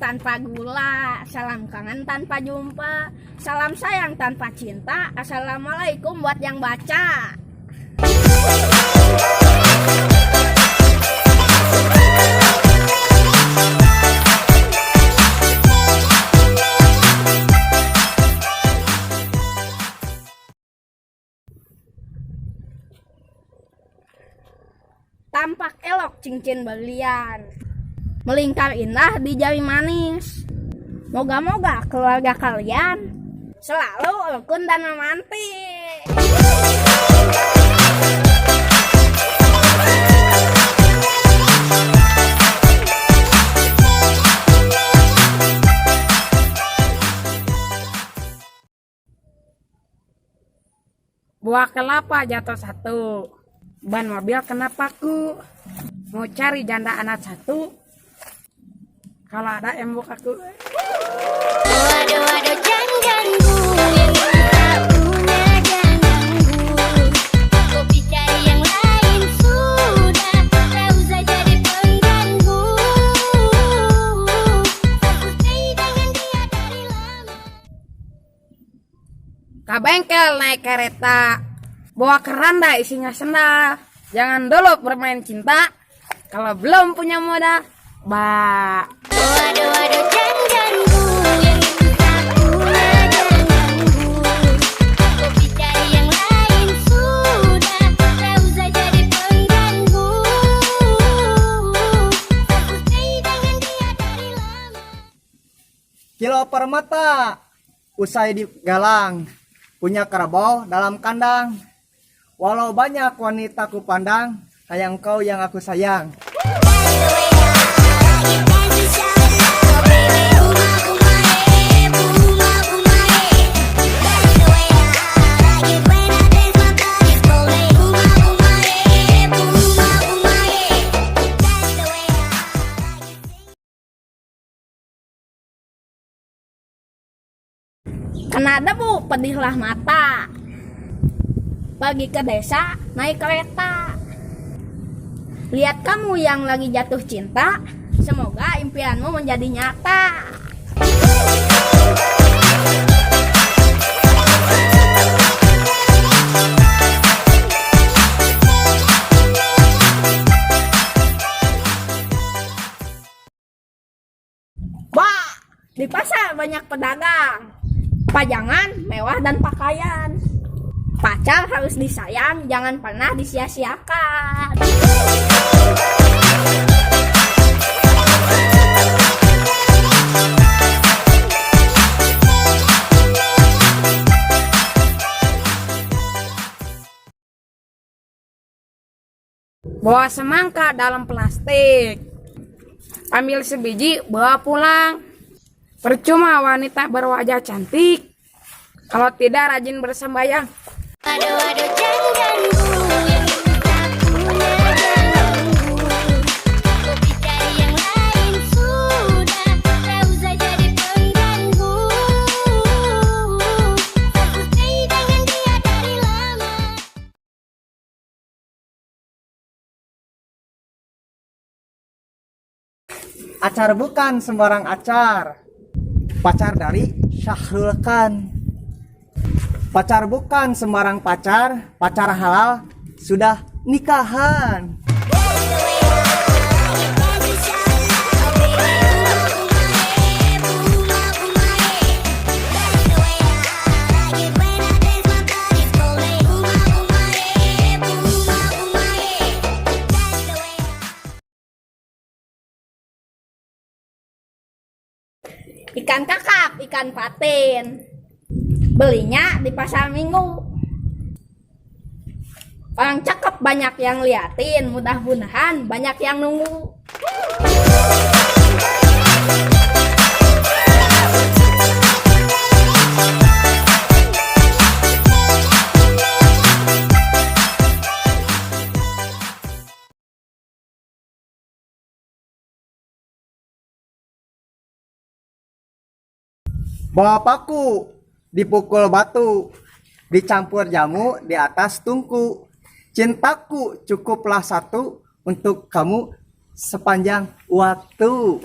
tanpa gula, salam kangen tanpa jumpa, salam sayang tanpa cinta. Assalamualaikum buat yang baca. Tampak elok cincin berlian, melingkar indah di jari manis. Moga-moga keluarga kalian selalu rukun dan romantis. Buah kelapa jatuh satu, ban mobil kena paku. Mau cari janda anak satu, kalau ada embok aku. Waduh, waduh, jangan ganggu, yang itu tak punya jangan ganggu. Kopi cari yang lain sudah, tak usah jadi pengganggu. Aku stay dengan dia dari lama. Ke bengkel naik kereta, bawa keranda isinya sendal. Jangan dulu bermain cinta, kalau belum punya modal. Waduh, waduh, jangan ganggu, yang itu tak punya jangan ganggu. Kopi cari yang lain sudah, tak usah jadi pengganggu. Aku stay dengan dia dari lama. Kilo permata usai digalang, punya kerbau dalam kandang. Walau banyak wanita ku pandang, hanya engkau yang aku sayang. Kena debu pedihlah mata, pergi ke desa naik kereta. Lihat kamu yang lagi jatuh cinta, semoga impianmu menjadi nyata. Wah, di pasar banyak pedagang, pajangan, mewah dan pakaian. Pacar harus disayang, jangan pernah disia-siakan. Bawa semangka dalam plastik, ambil sebiji bawa pulang. Percuma wanita berwajah cantik, kalau tidak rajin bersembayang. Waduh, waduh, jangan ganggu, yang itu tak punya jangan ganggu. Kopi cari yang lain sudah, tak usah jadi pengganggu. Aku stay dengan dia dari lama. Acar bukan sembarang acar, pacar dari Syahrul Khan. Pacar bukan sembarang pacar, pacar halal sudah nikahan. Ikan kakap, ikan patin, belinya di pasar minggu. Orang cakep banyak yang liatin, mudah-mudahan banyak yang nunggu. Bawa paku, dipukul batu, dicampur jamu di atas tungku. Cintaku cukuplah satu untuk kamu sepanjang waktu.